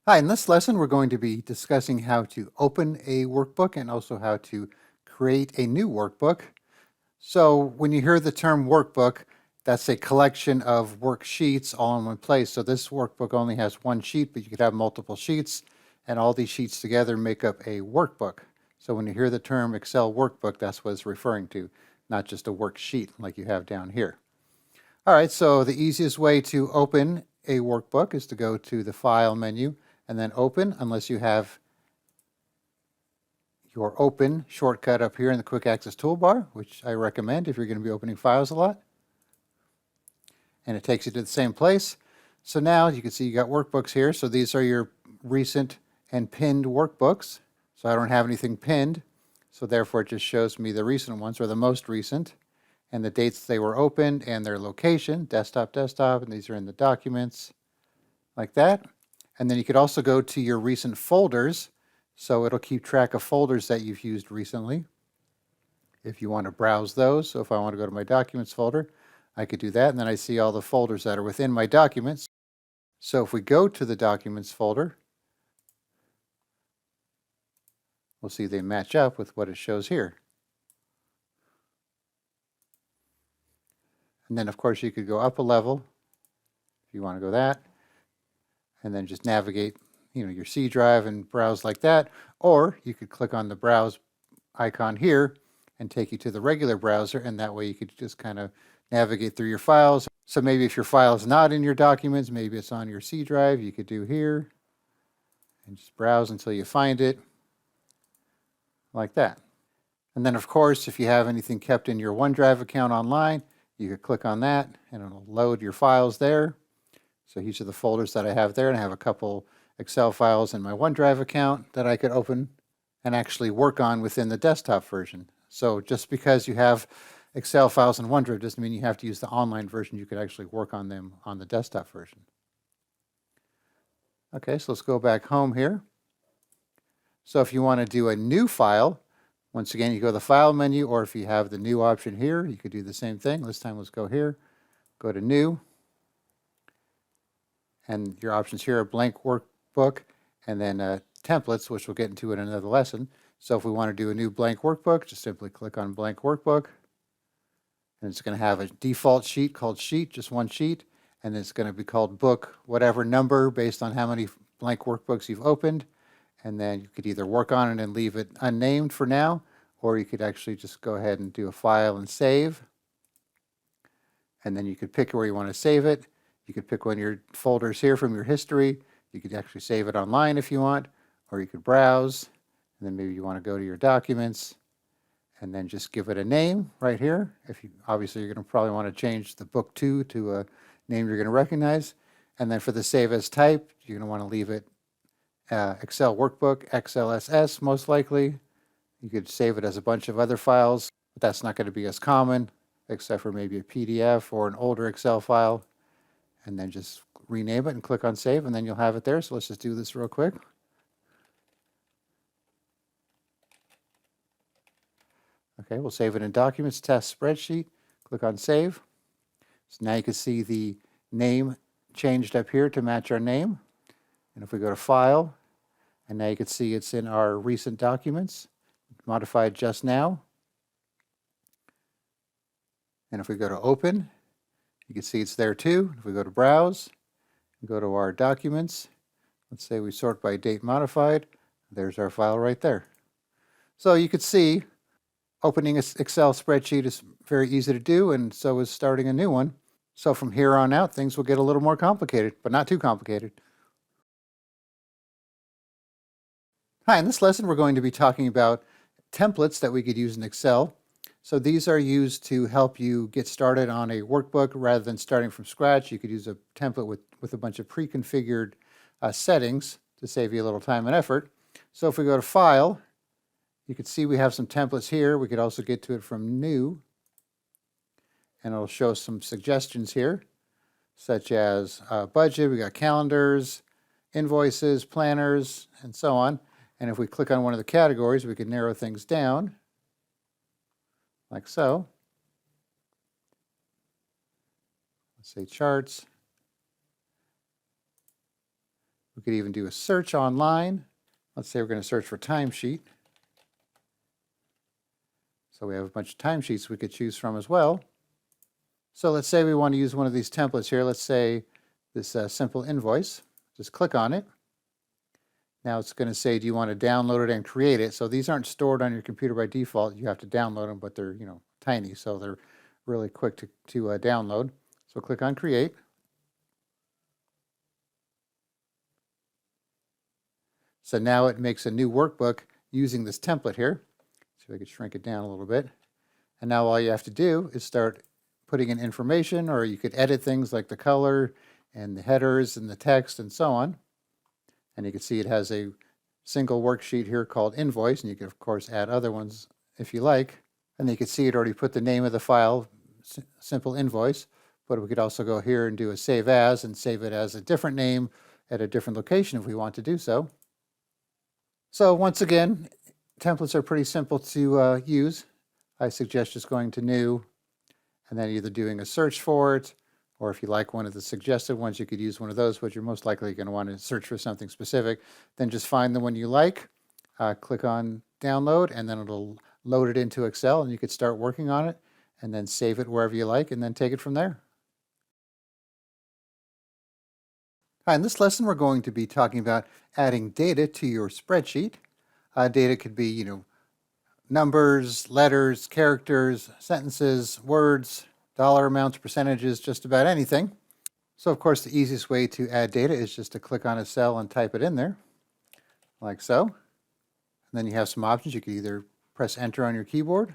Hi, in this lesson, we're going to be discussing how to open a workbook and also how to create a new workbook. So when you hear the term workbook, that's a collection of worksheets all in one place. So this workbook only has one sheet, but you could have multiple sheets, and all these sheets together make up a workbook. So when you hear the term Excel workbook, that's what it's referring to, not just a worksheet like you have down here. All right, so the easiest way to open a workbook is to go to the File menu and then Open, unless you have your Open shortcut up here in the Quick Access toolbar, which I recommend if you're going to be opening files a lot. And it takes you to the same place. So now you can see you got workbooks here. So these are your recent and pinned workbooks. So I don't have anything pinned. So therefore it just shows me the recent ones, or the most recent, and the dates they were opened and their location, desktop, and these are in the documents, like that. And then you could also go to your recent folders, so it'll keep track of folders that you've used recently if you want to browse those. So if I want to go to my documents folder, I could do that, and then I see all the folders that are within my documents. So if we go to the documents folder, we'll see they match up with what it shows here. And then of course you could go up a level if you want to go that, and then just navigate, your C drive and browse like that. Or you could click on the browse icon here and take you to the regular browser, and that way you could just kind of navigate through your files. So maybe if your file is not in your documents, maybe it's on your C drive, you could do here and just browse until you find it, like that. And then of course, if you have anything kept in your OneDrive account online, you could click on that and it'll load your files there. So these are the folders that I have there, and I have a couple Excel files in my OneDrive account that I could open and actually work on within the desktop version. So just because you have Excel files in OneDrive doesn't mean you have to use the online version. You could actually work on them on the desktop version. Okay, so let's go back home here. So if you want to do a new file, once again, you go to the File menu, or if you have the New option here, you could do the same thing. This time, let's go here, go to New, and your options here are Blank Workbook and then Templates, which we'll get into in another lesson. So if we want to do a new blank workbook, just simply click on Blank Workbook, and it's going to have a default sheet called Sheet, just one sheet, and it's going to be called Book, whatever number, based on how many blank workbooks you've opened. And then you could either work on it and leave it unnamed for now, or you could actually just go ahead and do a file and save. And then you could pick where you want to save it. You could pick one of your folders here from your history. You could actually save it online if you want, or you could browse, and then maybe you want to go to your documents and then just give it a name right here. Obviously you're going to probably want to change the book 2 to a name you're going to recognize. And then for the save as type, you're going to want to leave it Excel Workbook, XLSS most likely. You could save it as a bunch of other files, but that's not going to be as common, except for maybe a PDF or an older Excel file. And then just rename it and click on save, and then you'll have it there. So let's just do this real quick. Okay, we'll save it in Documents, Test Spreadsheet. Click on Save. So now you can see the name changed up here to match our name. And if we go to File, and now you can see it's in our recent documents, modified just now. And if we go to Open, you can see it's there too. If we go to Browse, go to our documents, let's say we sort by date modified, there's our file right there. So you could see opening an Excel spreadsheet is very easy to do, and so is starting a new one. So from here on out, things will get a little more complicated, but not too complicated. Hi, in this lesson, we're going to be talking about templates that we could use in Excel. So these are used to help you get started on a workbook rather than starting from scratch. You could use a template with a bunch of pre-configured settings to save you a little time and effort. So if we go to File, you can see we have some templates here. We could also get to it from New, and it'll show some suggestions here, such as budget, we got calendars, invoices, planners, and so on. And if we click on one of the categories, we can narrow things down, like so. Let's say charts. We could even do a search online. Let's say we're going to search for timesheet. So we have a bunch of timesheets we could choose from as well. So let's say we want to use one of these templates here. Let's say this simple invoice. Just click on it. Now it's going to say, do you want to download it and create it? So these aren't stored on your computer by default. You have to download them, but they're, tiny, so they're really quick to download. So click on create. So now it makes a new workbook using this template here. See if I could shrink it down a little bit. And now all you have to do is start putting in information, or you could edit things like the color and the headers and the text and so on. And you can see it has a single worksheet here called invoice, and you can of course add other ones if you like. And you can see it already put the name of the file, simple invoice, but we could also go here and do a save as and save it as a different name at a different location if we want to do so. So once again, templates are pretty simple to use. I suggest just going to new and then either doing a search for it, or if you like one of the suggested ones, you could use one of those, but you're most likely going to want to search for something specific. Then just find the one you like, click on download, and then it'll load it into Excel, and you could start working on it, and then save it wherever you like, and then take it from there. Hi, in this lesson, we're going to be talking about adding data to your spreadsheet. Data could be, numbers, letters, characters, sentences, words, dollar amounts, percentages, just about anything. So of course the easiest way to add data is just to click on a cell and type it in there, like so. And then you have some options. You could either press enter on your keyboard,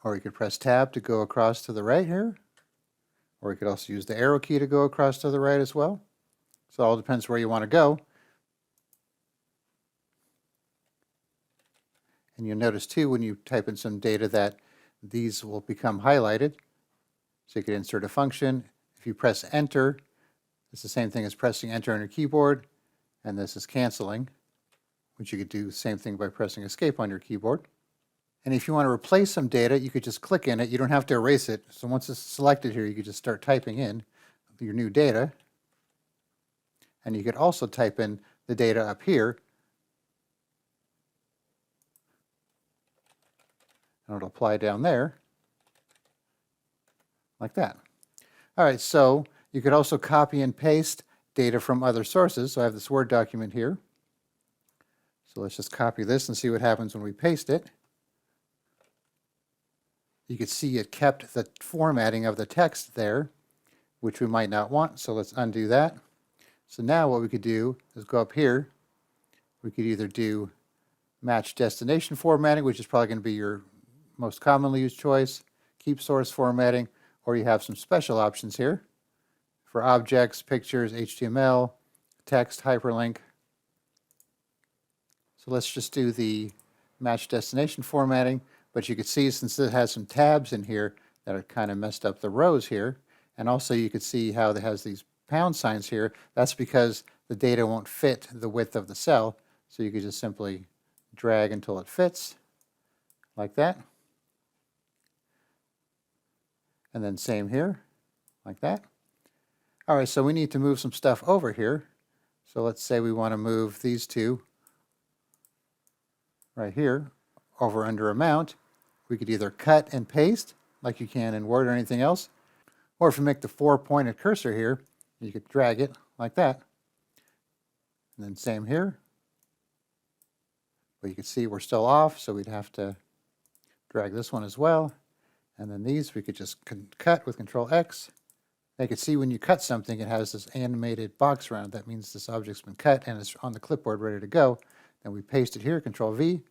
or you could press tab to go across to the right here, or you could also use the arrow key to go across to the right as well. So it all depends where you want to go. And you'll notice too when you type in some data that these will become highlighted. So you could insert a function. If you press enter, it's the same thing as pressing enter on your keyboard, and this is canceling, which you could do the same thing by pressing escape on your keyboard. And if you want to replace some data, you could just click in it. You don't have to erase it. So once it's selected here, you could just start typing in your new data. And you could also type in the data up here, and it'll apply down there, like that. All right, so you could also copy and paste data from other sources. So I have this Word document here. So let's just copy this and see what happens when we paste it. You can see it kept the formatting of the text there, which we might not want. So let's undo that. So now what we could do is go up here. We could either do match destination formatting, which is probably going to be your most commonly used choice, keep source formatting, or you have some special options here for objects, pictures, HTML, text, hyperlink. So let's just do the match destination formatting, but you can see since it has some tabs in here that are kind of messed up the rows here, and also you can see how it has these pound signs here. That's because the data won't fit the width of the cell, so you could just simply drag until it fits, like that. And then same here, like that. All right, so we need to move some stuff over here. So let's say we want to move these two right here over under amount. We could either cut and paste like you can in Word or anything else, or if you make the 4-pointed cursor here, you could drag it like that. And then same here. But you can see we're still off, so we'd have to drag this one as well. And then these we could just cut with Control X. You can see when you cut something, it has this animated box around it. That means this object's been cut and it's on the clipboard ready to go. Then we paste it here, Control V,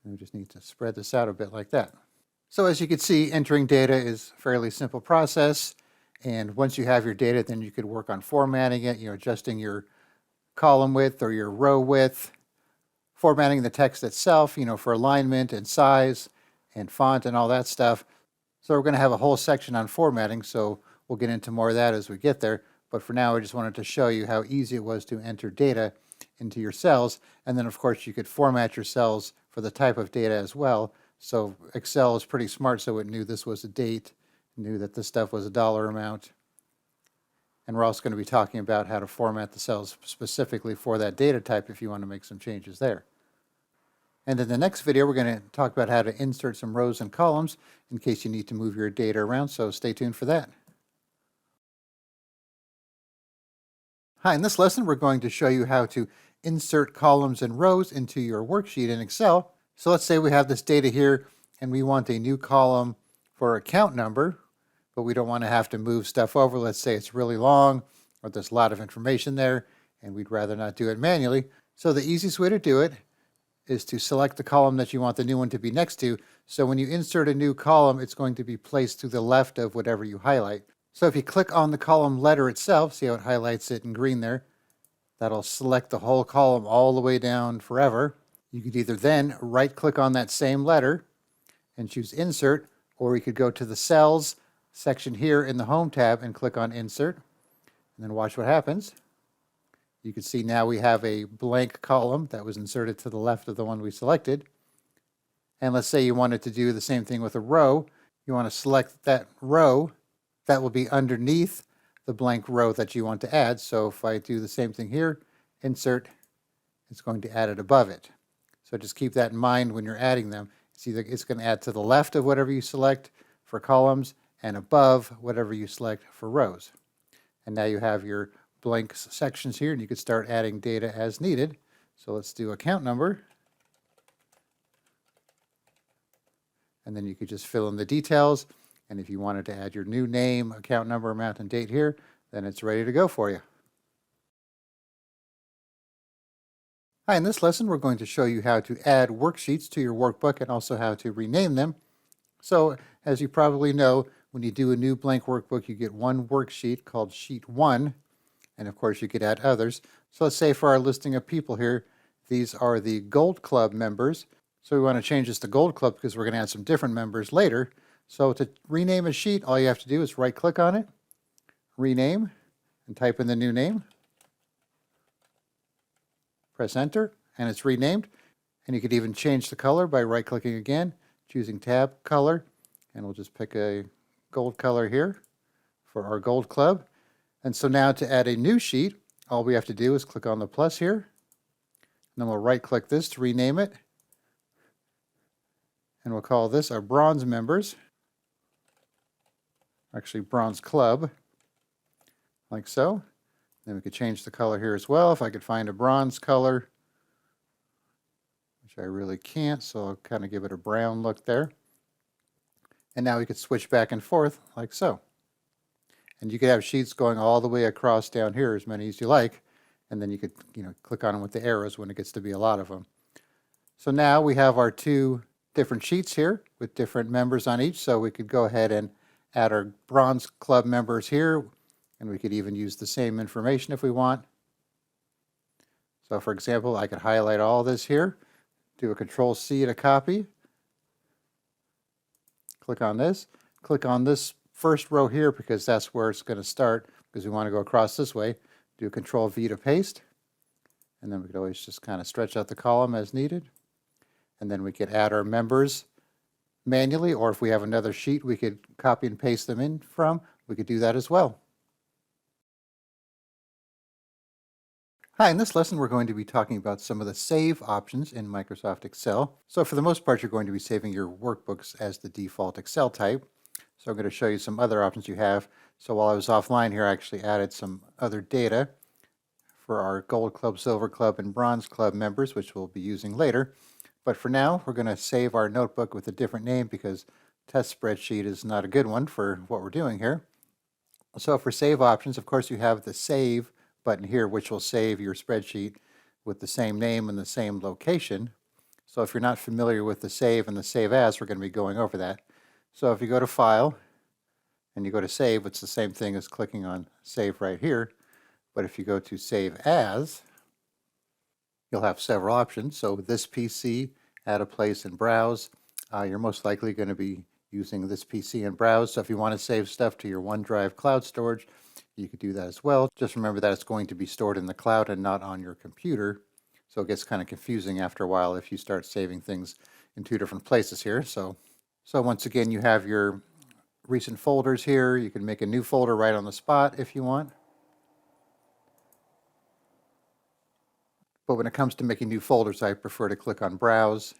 and we just need to spread this out a bit like that. So as you can see, entering data is a fairly simple process. And once you have your data, then you could work on formatting it, adjusting your column width or your row width, formatting the text itself, for alignment and size and font and all that stuff. So we're going to have a whole section on formatting, so we'll get into more of that as we get there. But for now, I just wanted to show you how easy it was to enter data into your cells. And then, of course, you could format your cells for the type of data as well. So Excel is pretty smart, so it knew this was a date, knew that this stuff was a dollar amount. And we're also going to be talking about how to format the cells specifically for that data type if you want to make some changes there. And in the next video, we're going to talk about how to insert some rows and columns in case you need to move your data around, so stay tuned for that. Hi, in this lesson, we're going to show you how to insert columns and rows into your worksheet in Excel. So let's say we have this data here and we want a new column for account number, but we don't want to have to move stuff over. Let's say it's really long or there's a lot of information there and we'd rather not do it manually. So the easiest way to do it is to select the column that you want the new one to be next to. So when you insert a new column, it's going to be placed to the left of whatever you highlight. So if you click on the column letter itself, see how it highlights it in green there, that'll select the whole column all the way down forever. You could either then right-click on that same letter and choose Insert, or you could go to the Cells section here in the Home tab and click on Insert, and then watch what happens. You can see now we have a blank column that was inserted to the left of the one we selected. And let's say you wanted to do the same thing with a row. You want to select that row that will be underneath the blank row that you want to add. So if I do the same thing here, Insert, it's going to add it above it. So just keep that in mind when you're adding them. It's going to add to the left of whatever you select for columns and above whatever you select for rows. And now you have your blank sections here and you could start adding data as needed. So let's do account number. And then you could just fill in the details. And if you wanted to add your new name, account number, amount, and date here, then it's ready to go for you. Hi, in this lesson, we're going to show you how to add worksheets to your workbook and also how to rename them. So, as you probably know, when you do a new blank workbook, you get one worksheet called Sheet 1, and of course you could add others. So let's say for our listing of people here, these are the Gold Club members. So we want to change this to Gold Club because we're going to add some different members later. So to rename a sheet, all you have to do is right-click on it, rename, and type in the new name. Press Enter, and it's renamed. And you could even change the color by right-clicking again, choosing Tab Color, and we'll just pick a gold color here for our Gold Club. And so now to add a new sheet, all we have to do is click on the plus here, and then we'll right-click this to rename it. And we'll call this our Bronze Members. Actually, Bronze Club, like so. Then we could change the color here as well. If I could find a bronze color, which I really can't, so I'll kind of give it a brown look there. And now we could switch back and forth like so. And you could have sheets going all the way across down here, as many as you like, and then you could, click on them with the arrows when it gets to be a lot of them. So now we have our two different sheets here with different members on each, so we could go ahead and add our Bronze Club members here, and we could even use the same information if we want. So for example, I could highlight all this here, do a Control-C to copy, click on this first row here because that's where it's going to start because we want to go across this way, do Control-V to paste, and then we could always just kind of stretch out the column as needed. And then we could add our members manually, or if we have another sheet we could copy and paste them in from, we could do that as well. Hi, in this lesson we're going to be talking about some of the save options in Microsoft Excel. So for the most part you're going to be saving your workbooks as the default Excel type. So I'm going to show you some other options you have. So while I was offline here I actually added some other data for our Gold Club, Silver Club, and Bronze Club members, which we'll be using later. But for now, we're going to save our notebook with a different name because test spreadsheet is not a good one for what we're doing here. So for save options, of course, you have the Save button here, which will save your spreadsheet with the same name and the same location. So if you're not familiar with the Save and the Save As, we're going to be going over that. So if you go to File and you go to Save, it's the same thing as clicking on Save right here. But if you go to Save As, you'll have several options. So this PC, add a place and browse. You're most likely going to be using this PC and browse. So if you want to save stuff to your OneDrive cloud storage, you could do that as well. Just remember that it's going to be stored in the cloud and not on your computer. So it gets kind of confusing after a while if you start saving things in two different places here. So once again, you have your recent folders here. You can make a new folder right on the spot if you want. But when it comes to making new folders, I prefer to click on Browse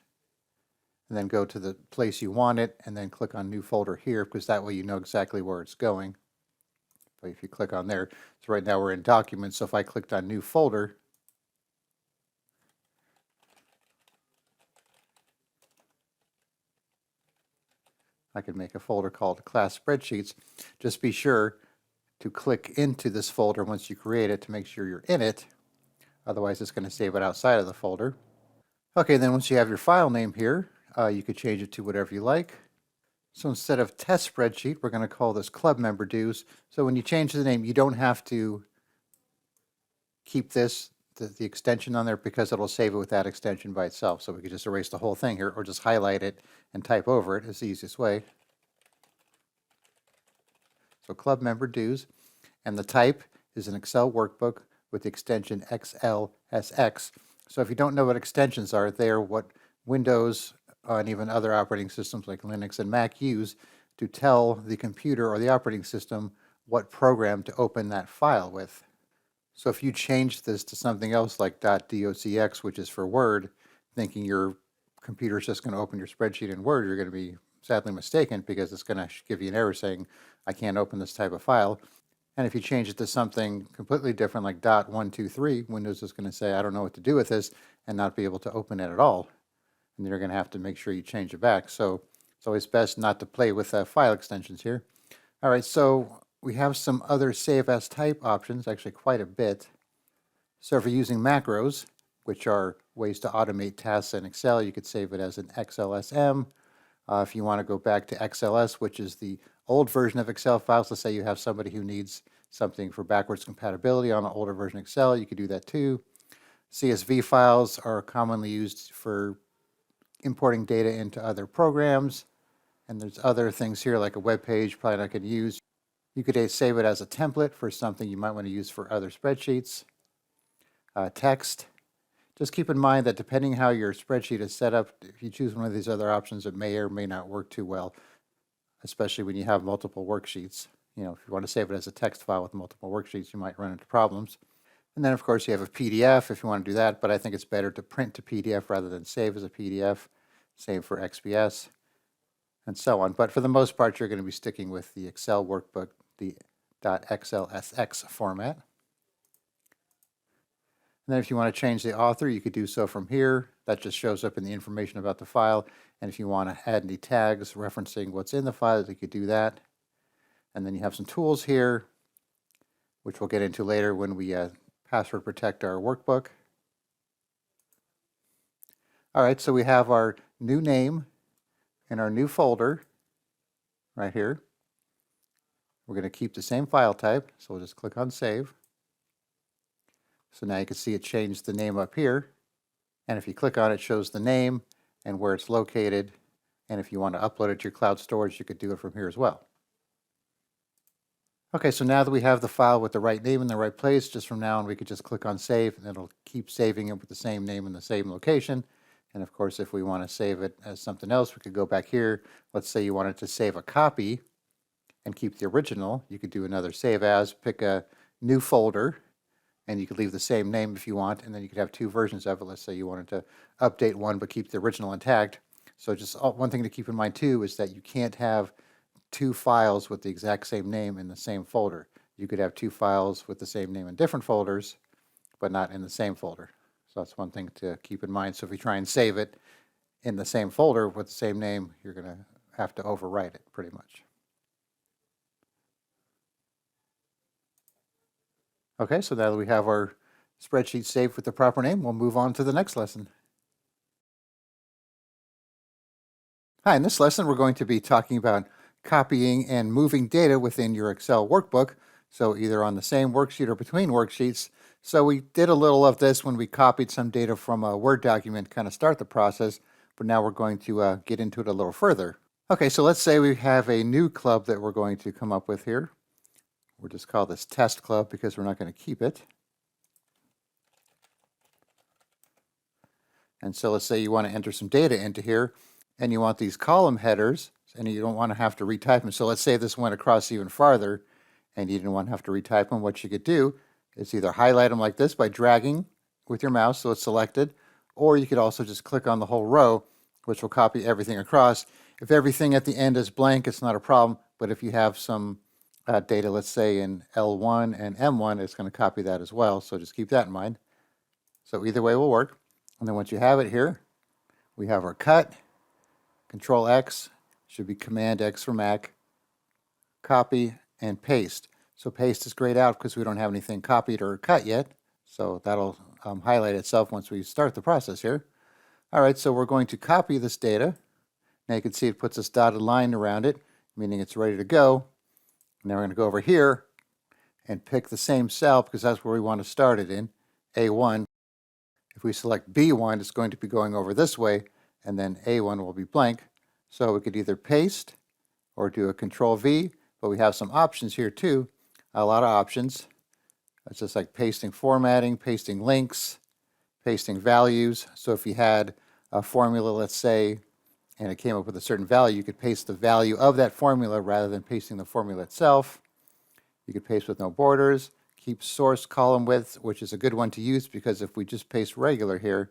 and then go to the place you want it and then click on New Folder here, because that way you know exactly where it's going. But if you click on there, so right now we're in Documents, so if I clicked on New Folder, I could make a folder called Class Spreadsheets. Just be sure to click into this folder once you create it to make sure you're in it. Otherwise, it's going to save it outside of the folder. Okay, then once you have your file name here, you could change it to whatever you like. So instead of Test Spreadsheet, we're going to call this Club Member Dues. So when you change the name, you don't have to keep this, the extension on there, because it'll save it with that extension by itself. So we could just erase the whole thing here, or just highlight it and type over it. It's the easiest way. So Club Member Dues, and the type is an Excel workbook with the extension XLSX. So if you don't know what extensions are, they are what Windows and even other operating systems like Linux and Mac use to tell the computer or the operating system what program to open that file with. So if you change this to something else like .docx, which is for Word, thinking your computer is just going to open your spreadsheet in Word, you're going to be sadly mistaken, because it's going to give you an error saying, I can't open this type of file. And if you change it to something completely different like .123, Windows is going to say, I don't know what to do with this, and not be able to open it at all. And you're going to have to make sure you change it back. So it's always best not to play with file extensions here. All right, so we have some other Save As Type options, actually quite a bit. So if you're using macros, which are ways to automate tasks in Excel, you could save it as an XLSM. If you want to go back to XLS, which is the old version of Excel files, let's say you have somebody who needs something for backwards compatibility on an older version of Excel, you could do that too. CSV files are commonly used for importing data into other programs. And there's other things here like a web page, probably not going to use. You could save it as a template for something you might want to use for other spreadsheets. Text. Just keep in mind that depending how your spreadsheet is set up, if you choose one of these other options, it may or may not work too well, especially when you have multiple worksheets. You know, if you want to save it as a text file with multiple worksheets, you might run into problems. And then, of course, you have a PDF if you want to do that, but I think it's better to print to PDF rather than save as a PDF, save for XPS, and so on. But for the most part, you're going to be sticking with the Excel workbook, the .xlsx format. And then if you want to change the author, you could do so from here. That just shows up in the information about the file. And if you want to add any tags referencing what's in the file, you could do that. And then you have some tools here, which we'll get into later when we password protect our workbook. All right, so we have our new name in our new folder right here. We're going to keep the same file type, so we'll just click on Save. So now you can see it changed the name up here. And if you click on it, it shows the name and where it's located. And if you want to upload it to your cloud storage, you could do it from here as well. Okay, so now that we have the file with the right name in the right place, just from now on we could just click on Save, and it'll keep saving it with the same name in the same location. And of course, if we want to save it as something else, we could go back here. Let's say you wanted to save a copy and keep the original. You could do another Save As, pick a new folder, and you could leave the same name if you want, and then you could have two versions of it. Let's say you wanted to update one but keep the original intact. So just one thing to keep in mind too is that you can't have two files with the exact same name in the same folder. You could have two files with the same name in different folders, but not in the same folder. So that's one thing to keep in mind. So if you try and save it in the same folder with the same name, you're going to have to overwrite it pretty much. Okay, so now that we have our spreadsheet saved with the proper name, we'll move on to the next lesson. Hi, in this lesson we're going to be talking about copying and moving data within your Excel workbook, so either on the same worksheet or between worksheets. So we did a little of this when we copied some data from a Word document to kind of start the process, but now we're going to get into it a little further. Okay, so let's say we have a new club that we're going to come up with here. We'll just call this Test Club because we're not going to keep it. And so let's say you want to enter some data into here, and you want these column headers, and you don't want to have to retype them. So let's say this went across even farther, and you didn't want to have to retype them. What you could do is either highlight them like this by dragging with your mouse so it's selected, or you could also just click on the whole row, which will copy everything across. If everything at the end is blank, it's not a problem, but if you have some data, let's say in L1 and M1, it's going to copy that as well, so just keep that in mind. So either way will work. And then once you have it here, we have our cut, Control X, should be Command X for Mac, copy, and paste. So paste is grayed out because we don't have anything copied or cut yet. So that'll highlight itself once we start the process here. All right, so we're going to copy this data. Now you can see it puts this dotted line around it, meaning it's ready to go. Now we're going to go over here and pick the same cell because that's where we want to start it in, A1. If we select B1, it's going to be going over this way, and then A1 will be blank. So we could either paste or do a Control V, but we have some options here too, a lot of options. It's just like pasting formatting, pasting links, pasting values. So if you had a formula, let's say, and it came up with a certain value, you could paste the value of that formula rather than pasting the formula itself. You could paste with no borders, keep source column width, which is a good one to use because if we just paste regular here,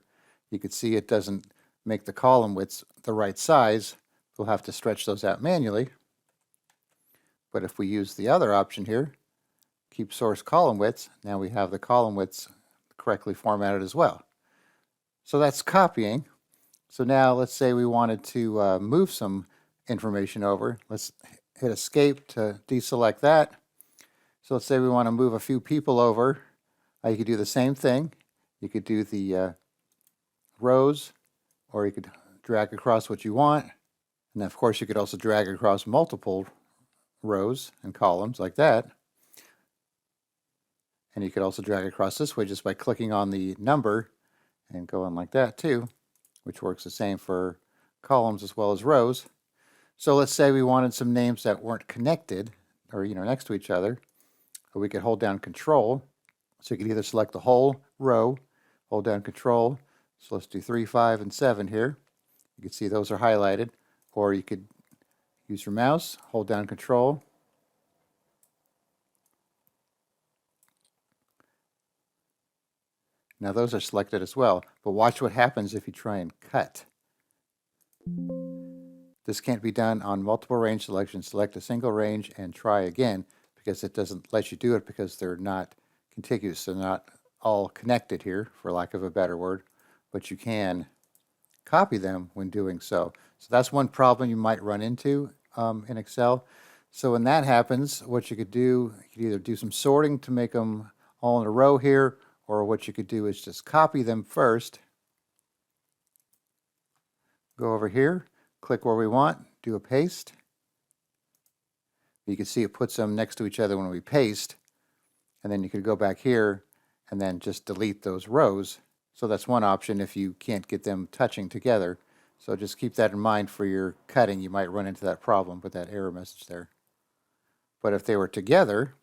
you could see it doesn't make the column widths the right size. We'll have to stretch those out manually. But if we use the other option here, keep source column widths, now we have the column widths correctly formatted as well. So that's copying. So now let's say we wanted to move some information over. Let's hit escape to deselect that. So let's say we want to move a few people over. You could do the same thing. You could do the rows, or you could drag across what you want. And of course you could also drag across multiple rows and columns like that. And you could also drag across this way just by clicking on the number and going like that too, which works the same for columns as well as rows. So let's say we wanted some names that weren't connected or next to each other. Or we could hold down Control. So you could either select the whole row, hold down Control. So let's do 3, 5, and 7 here. You can see those are highlighted. Or you could use your mouse, hold down Control. Now those are selected as well, but watch what happens if you try and cut. This can't be done on multiple range selections. Select a single range and try again because it doesn't let you do it because they're not contiguous. They're not all connected here, for lack of a better word, but you can copy them when doing so. So that's one problem you might run into in Excel. So when that happens, what you could do, you could either do some sorting to make them all in a row here, or what you could do is just copy them first. Go over here, click where we want, do a paste. You can see it puts them next to each other when we paste. And then you could go back here and then just delete those rows. So that's one option if you can't get them touching together. So just keep that in mind for your cutting. You might run into that problem with that error message there. But if they were together,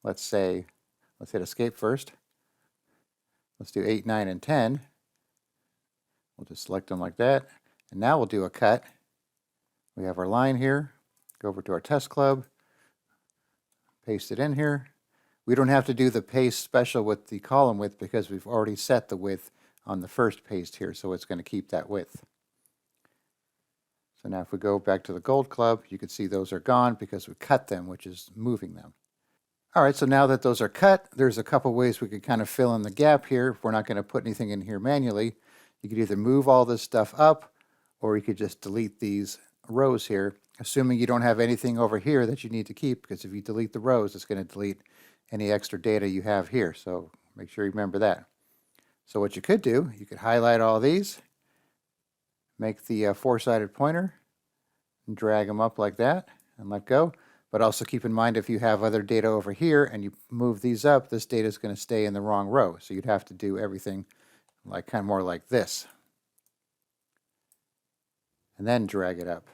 let's hit escape first. Let's do 8, 9, and 10. We'll just select them like that. And now we'll do a cut. We have our line here. Go over to our test club. Paste it in here. We don't have to do the paste special with the column width because we've already set the width on the first paste here, so it's going to keep that width. So now if we go back to the gold club, you can see those are gone because we cut them, which is moving them. All right, so now that those are cut, there's a couple ways we could kind of fill in the gap here. If we're not going to put anything in here manually, you could either move all this stuff up, or you could just delete these rows here, assuming you don't have anything over here that you need to keep, because if you delete the rows, it's going to delete any extra data you have here. So make sure you remember that. So what you could do, you could highlight all these, make the four-sided pointer, and drag them up like that, and let go. But also keep in mind if you have other data over here and you move these up, this data is going to stay in the wrong row. So you'd have to do everything like kind of more like this. And then drag it up.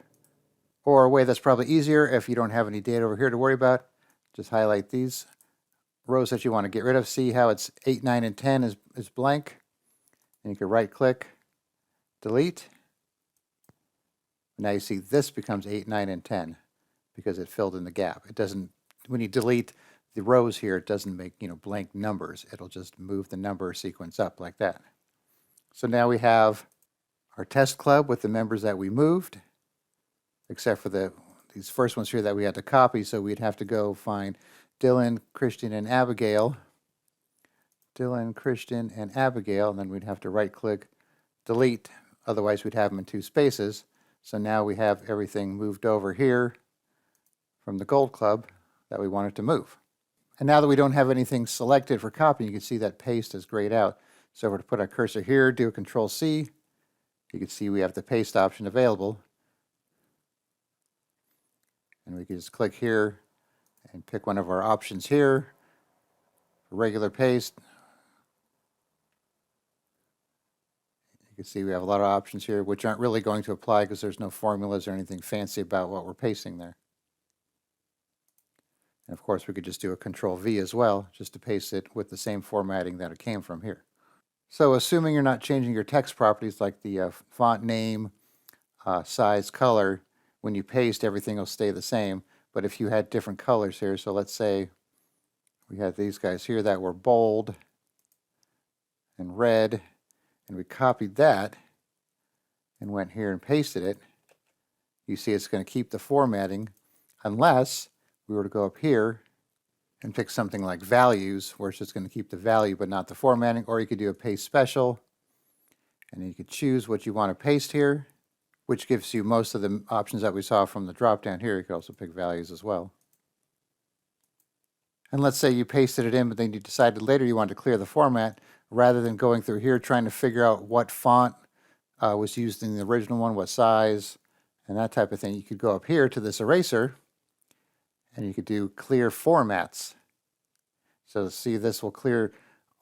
Or a way that's probably easier if you don't have any data over here to worry about, just highlight these rows that you want to get rid of. See how it's 8, 9, and 10 is blank. And you can right click, delete. Now you see this becomes 8, 9, and 10 because it filled in the gap. It doesn't, when you delete the rows here, it doesn't make, blank numbers. It'll just move the number sequence up like that. So now we have our test club with the members that we moved, except for these first ones here that we had to copy. So we'd have to go find Dylan, Christian, and Abigail. Dylan, Christian, and Abigail, and then we'd have to right-click, delete. Otherwise, we'd have them in 2 spaces. So now we have everything moved over here from the Gold Club that we wanted to move. And now that we don't have anything selected for copying, you can see that paste is grayed out. So if we're to put our cursor here, do a Control-C, you can see we have the paste option available. And we can just click here and pick one of our options here. Regular paste. You can see we have a lot of options here, which aren't really going to apply because there's no formulas or anything fancy about what we're pasting there. And of course, we could just do a Control-V as well, just to paste it with the same formatting that it came from here. So assuming you're not changing your text properties like the font name, size, color, when you paste, everything will stay the same. But if you had different colors here, so let's say we had these guys here that were bold and red, and we copied that and went here and pasted it, you see it's going to keep the formatting unless we were to go up here and pick something like values, where it's just going to keep the value but not the formatting, or you could do a paste special, and you could choose what you want to paste here, which gives you most of the options that we saw from the drop down here. You could also pick values as well. And let's say you pasted it in, but then you decided later you wanted to clear the format, rather than going through here trying to figure out what font was used in the original one, what size, and that type of thing. You could go up here to this eraser, and you could do clear formats. So see, this will clear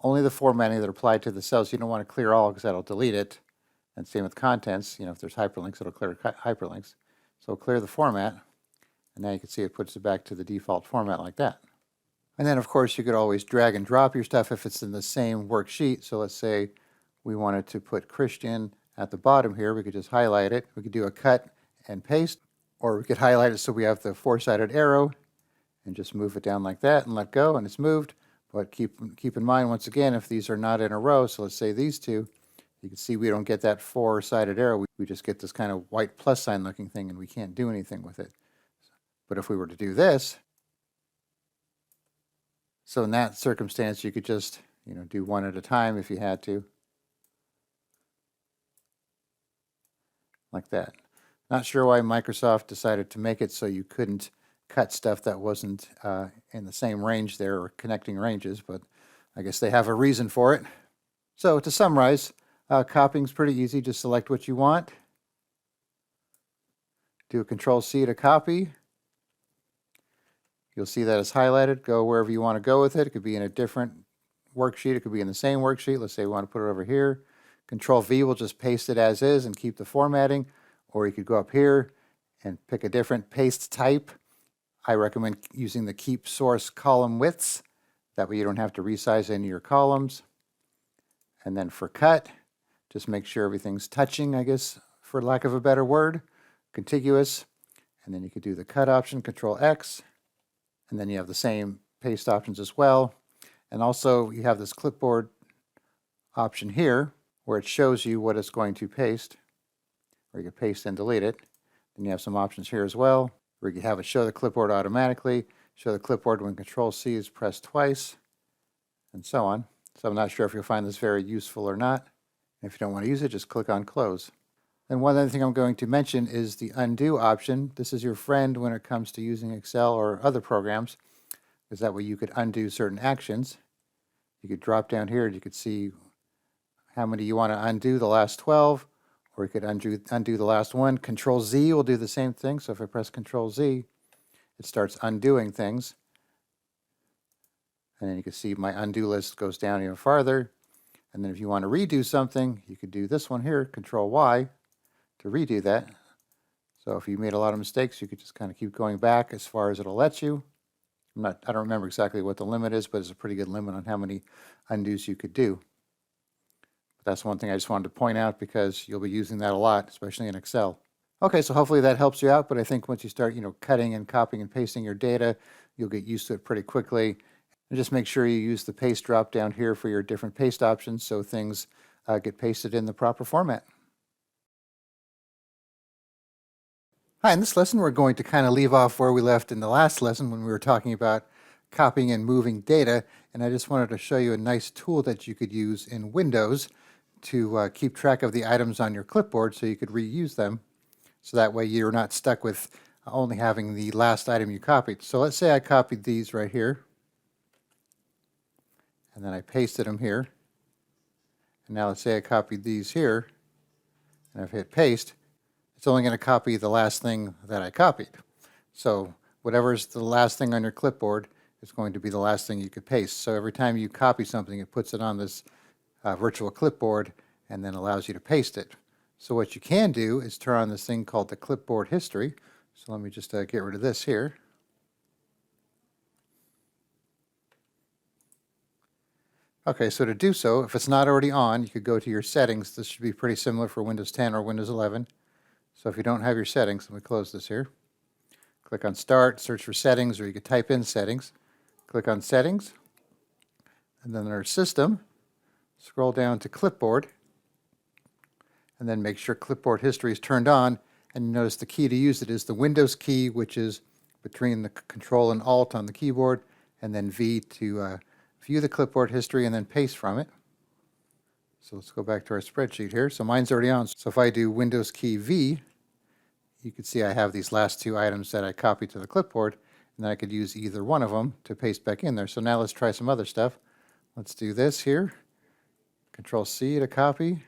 only the formatting that applied to the cells. You don't want to clear all because that'll delete it. And same with contents. If there's hyperlinks, it'll clear hyperlinks. So clear the format, and now you can see it puts it back to the default format like that. And then, of course, you could always drag and drop your stuff if it's in the same worksheet. So let's say we wanted to put Christian at the bottom here. We could just highlight it. We could do a cut and paste, or we could highlight it so we have the 4-sided arrow and just move it down like that and let go, and it's moved. But keep in mind, once again, if these are not in a row, so let's say these two, you can see we don't get that 4-sided arrow. We just get this kind of white plus sign looking thing, and we can't do anything with it. But if we were to do this, so in that circumstance, you could just, do one at a time if you had to. Like that. Not sure why Microsoft decided to make it so you couldn't cut stuff that wasn't in the same range there, or connecting ranges, but I guess they have a reason for it. So to summarize, copying is pretty easy. Just select what you want. Do a Control-C to copy. You'll see that it's highlighted. Go wherever you want to go with it. It could be in a different worksheet. It could be in the same worksheet. Let's say we want to put it over here. Control-V will just paste it as is and keep the formatting. Or you could go up here and pick a different paste type. I recommend using the Keep Source Column Widths. That way you don't have to resize any of your columns. And then for cut, just make sure everything's touching, I guess, for lack of a better word. Contiguous. And then you could do the cut option, Control-X. And then you have the same paste options as well. And also you have this clipboard option here where it shows you what it's going to paste. Or you can paste and delete it. Then you have some options here as well, where you can have it show the clipboard automatically, show the clipboard when Control-C is pressed twice, and so on. So I'm not sure if you'll find this very useful or not. If you don't want to use it, just click on Close. And one other thing I'm going to mention is the Undo option. This is your friend when it comes to using Excel or other programs, because that way you could undo certain actions. You could drop down here and you could see how many you want to undo, the last 12, or you could undo the last one. Control-Z will do the same thing. So if I press Control-Z, it starts undoing things. And then you can see my undo list goes down even farther. And then if you want to redo something, you could do this one here, Control-Y, to redo that. So if you made a lot of mistakes, you could just kind of keep going back as far as it'll let you. I don't remember exactly what the limit is, but it's a pretty good limit on how many undos you could do. But that's one thing I just wanted to point out because you'll be using that a lot, especially in Excel. Okay, so hopefully that helps you out, but I think once you start, cutting and copying and pasting your data, You'll get used to it pretty quickly. And just make sure you use the paste drop down here for your different paste options so things get pasted in the proper format. Hi, in this lesson we're going to kind of leave off where we left in the last lesson when we were talking about copying and moving data, and I just wanted to show you a nice tool that you could use in Windows to keep track of the items on your clipboard so you could reuse them, so that way you're not stuck with only having the last item you copied. So let's say I copied these right here, and then I pasted them here, and now let's say I copied these here, and I've hit paste. It's only going to copy the last thing that I copied. So whatever's the last thing on your clipboard is going to be the last thing you could paste. So every time you copy something, it puts it on this virtual clipboard and then allows you to paste it. So what you can do is turn on this thing called the clipboard history. So let me just get rid of this here. Okay, so to do so, if it's not already on, you could go to your settings. This should be pretty similar for Windows 10 or Windows 11. So if you don't have your settings, let me close this here. Click on Start, search for Settings, or you could type in Settings. Click on Settings, and then there's System. Scroll down to Clipboard, and then make sure Clipboard History is turned on. And you notice the key to use it is the Windows key, which is between the Control and Alt on the keyboard, and then V to view the clipboard history and then paste from it. So let's go back to our spreadsheet here. So mine's already on. So if I do Windows key V, you can see I have these last two items that I copied to the clipboard, and then I could use either one of them to paste back in there. So now let's try some other stuff. Let's do this here. Control C to copy.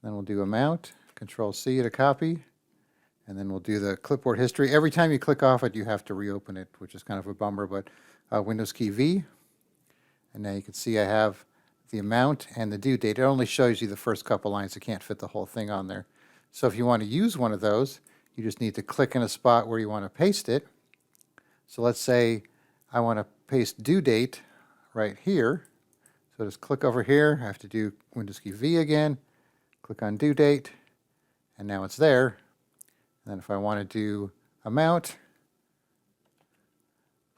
Then we'll do amount. Control C to copy. And then we'll do the clipboard history. Every time you click off it, you have to reopen it, which is kind of a bummer, but Windows key V. And now you can see I have the amount and the due date. It only shows you the first couple lines. It can't fit the whole thing on there. So if you want to use one of those, you just need to click in a spot where you want to paste it. So let's say I want to paste due date right here. So just click over here. I have to do Windows key V again. Click on due date, and now it's there. And then if I want to do amount,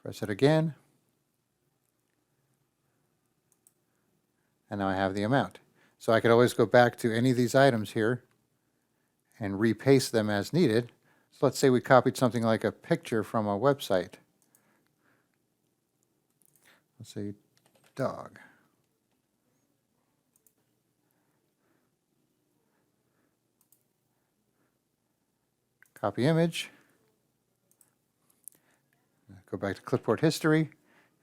press it again. And now I have the amount. So I could always go back to any of these items here and repaste them as needed. So let's say we copied something like a picture from a website. Let's say dog. Copy image. Go back to clipboard history,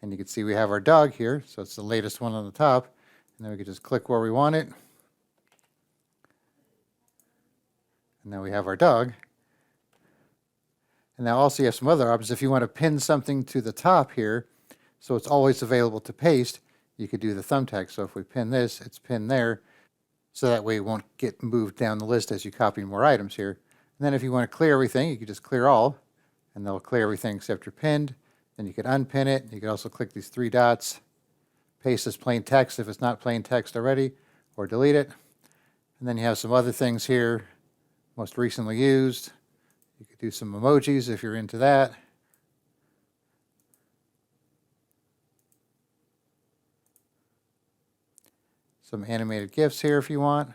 and you can see we have our dog here. So it's the latest one on the top. And then we can just click where we want it. And now we have our dog. And now also you have some other options. If you want to pin something to the top here, so it's always available to paste, you could do the thumbtack. So if we pin this, it's pinned there. So that way it won't get moved down the list as you copy more items here. And then if you want to clear everything, you can just clear all, and that'll clear everything except your pinned. Then you can unpin it. You can also click these three dots. Paste as plain text if it's not plain text already, or delete it. And then you have some other things here, most recently used. You could do some emojis if you're into that. Some animated GIFs here if you want.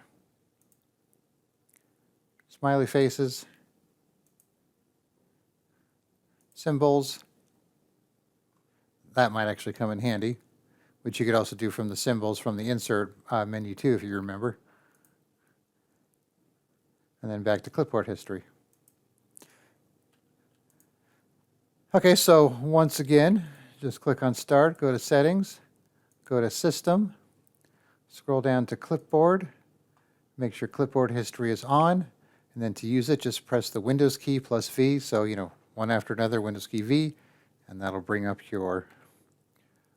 Smiley faces. Symbols. That might actually come in handy, which you could also do from the symbols from the insert menu too, if you remember. And then back to clipboard history. Okay, so once again, just click on Start, go to Settings, go to System, scroll down to Clipboard, make sure clipboard history is on, and then to use it, just press the Windows key plus V, so, one after another, Windows key V, and that'll bring up your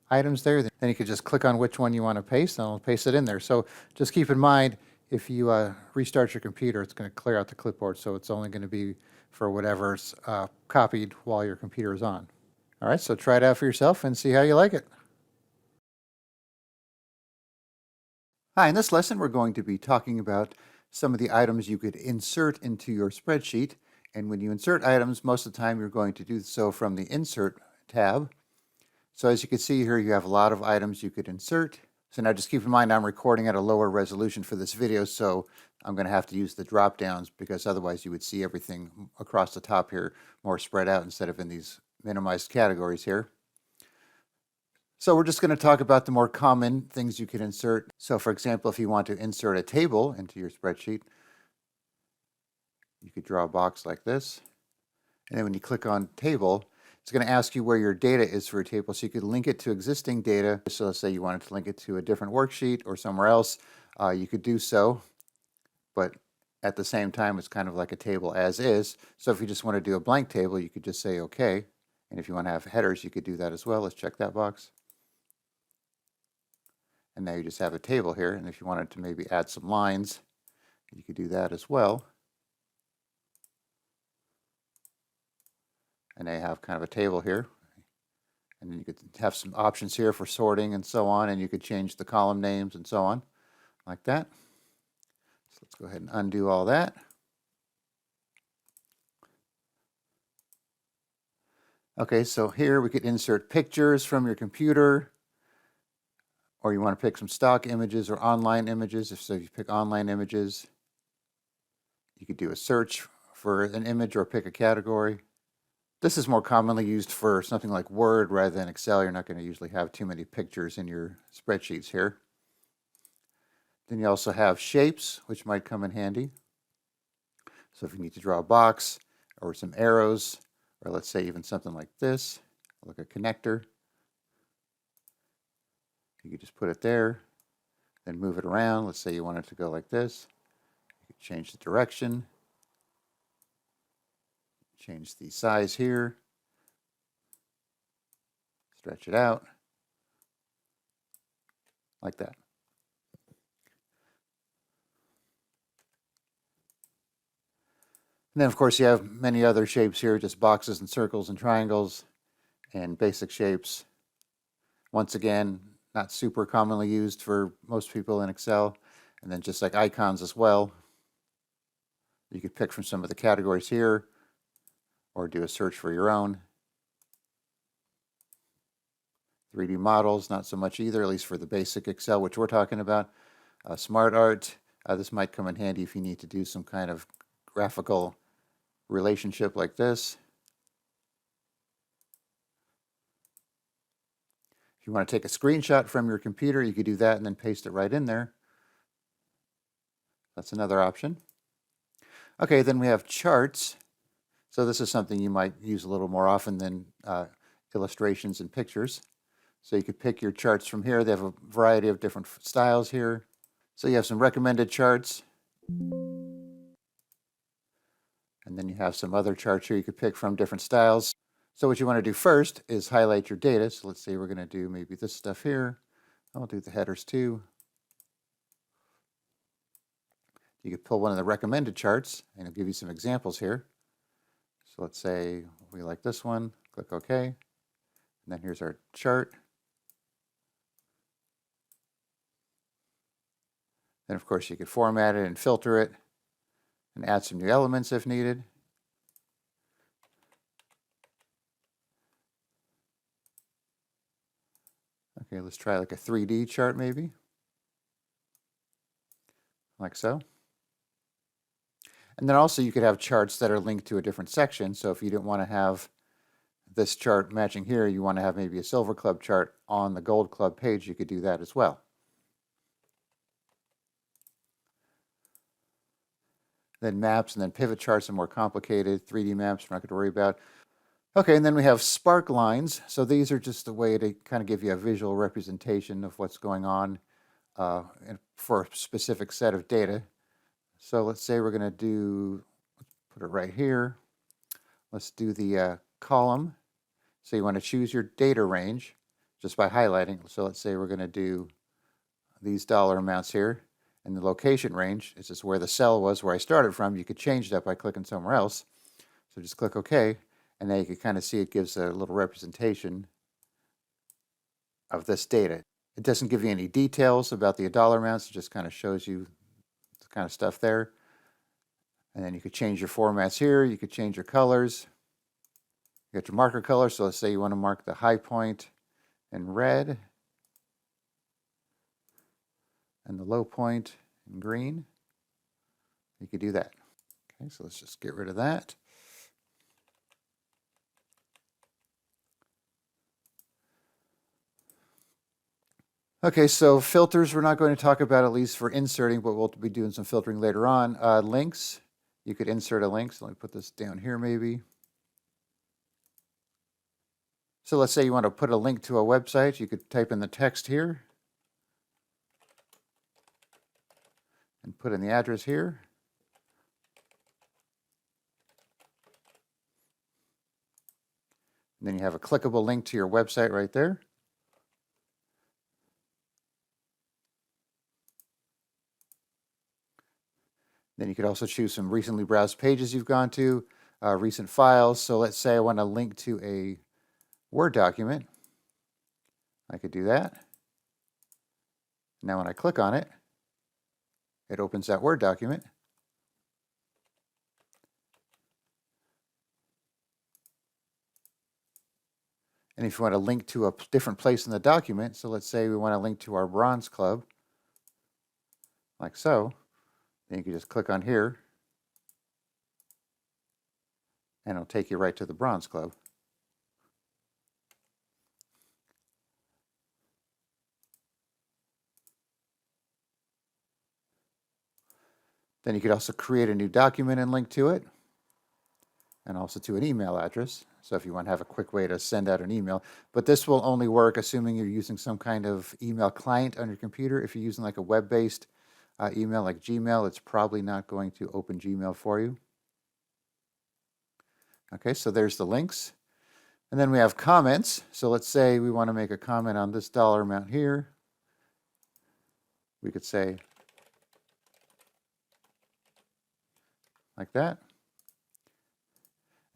items there. Then you can just click on which one you want to paste, and it'll paste it in there. So just keep in mind, if you restart your computer, it's going to clear out the clipboard, so it's only going to be for whatever's copied while your computer is on. All right, so try it out for yourself and see how you like it. Hi, in this lesson we're going to be talking about some of the items you could insert into your spreadsheet. And when you insert items, most of the time you're going to do so from the Insert tab. So as you can see here, you have a lot of items you could insert. So now just keep in mind I'm recording at a lower resolution for this video, so I'm going to have to use the drop downs because otherwise you would see everything across the top here more spread out instead of in these minimized categories here. So we're just going to talk about the more common things you can insert. So for example, if you want to insert a table into your spreadsheet, you could draw a box like this. And then when you click on table, it's going to ask you where your data is for a table, so you could link it to existing data. So let's say you wanted to link it to a different worksheet or somewhere else, you could do so, but at the same time it's kind of like a table as is. So if you just want to do a blank table, you could just say OK. And if you want to have headers, you could do that as well. Let's check that box. And now you just have a table here, and if you wanted to maybe add some lines, you could do that as well. And they have kind of a table here. And then you could have some options here for sorting and so on, and you could change the column names and so on, like that. So let's go ahead and undo all that. Okay, so here we could insert pictures from your computer, or you want to pick some stock images or online images. If you pick online images, you could do a search for an image or pick a category. This is more commonly used for something like Word rather than Excel. You're not going to usually have too many pictures in your spreadsheets here. Then you also have shapes, which might come in handy. So if you need to draw a box or some arrows, or let's say even something like this, like a connector, you could just put it there, then move it around. Let's say you want it to go like this. You could change the direction. Change the size here, stretch it out, like that. And then of course you have many other shapes here, just boxes and circles and triangles and basic shapes. Once again, not super commonly used for most people in Excel. And then just like icons as well. You could pick from some of the categories here, or do a search for your own. 3D models, not so much either, at least for the basic Excel, which we're talking about. Smart art, this might come in handy if you need to do some kind of graphical relationship like this. If you want to take a screenshot from your computer, you could do that and then paste it right in there. That's another option. Okay, then we have charts. So this is something you might use a little more often than illustrations and pictures. So you could pick your charts from here. They have a variety of different styles here. So you have some recommended charts. And then you have some other charts here you could pick from different styles. So what you want to do first is highlight your data. So let's say we're going to do maybe this stuff here. I'll do the headers too. You could pull one of the recommended charts, and it'll give you some examples here. So let's say we like this one, click OK. And then here's our chart. Then of course you could format it and filter it and add some new elements if needed. Okay, let's try like a 3D chart maybe. Like so. And then also you could have charts that are linked to a different section. So if you didn't want to have this chart matching here, you want to have maybe a Silver Club chart on the Gold Club page, you could do that as well. Then maps and then pivot charts are more complicated. 3D maps we're not going to worry about. Okay, and then we have spark lines. So these are just a way to kind of give you a visual representation of what's going on for a specific set of data. So let's say we're going to put it right here. Let's do the column. So you want to choose your data range just by highlighting. So let's say we're going to do these dollar amounts here. And the location range is just where the cell was, where I started from. You could change that by clicking somewhere else. So just click OK. And now you can kind of see it gives a little representation of this data. It doesn't give you any details about the dollar amounts. It just kind of shows you the kind of stuff there. And then you could change your formats here. You could change your colors. You got your marker color, so let's say you want to mark the high point in red and the low point in green. You could do that. Okay, so let's just get rid of that. Okay, so filters we're not going to talk about, at least for inserting, but we'll be doing some filtering later on. Links, you could insert a link. So let me put this down here maybe. So let's say you want to put a link to a website. You could type in the text here and put in the address here. And then you have a clickable link to your website right there. Then you could also choose some recently browsed pages you've gone to, recent files. So let's say I want to link to a Word document. I could do that. Now when I click on it, it opens that Word document. And if you want to link to a different place in the document, so let's say we want to link to our Bronze Club, like so, then you can just click on here, and it'll take you right to the Bronze Club. Then you could also create a new document and link to it, and also to an email address. So if you want to have a quick way to send out an email, but this will only work assuming you're using some kind of email client on your computer. If you're using like a web-based email like Gmail, it's probably not going to open Gmail for you. Okay, so there's the links. And then we have comments. So let's say we want to make a comment on this dollar amount here. We could say like that.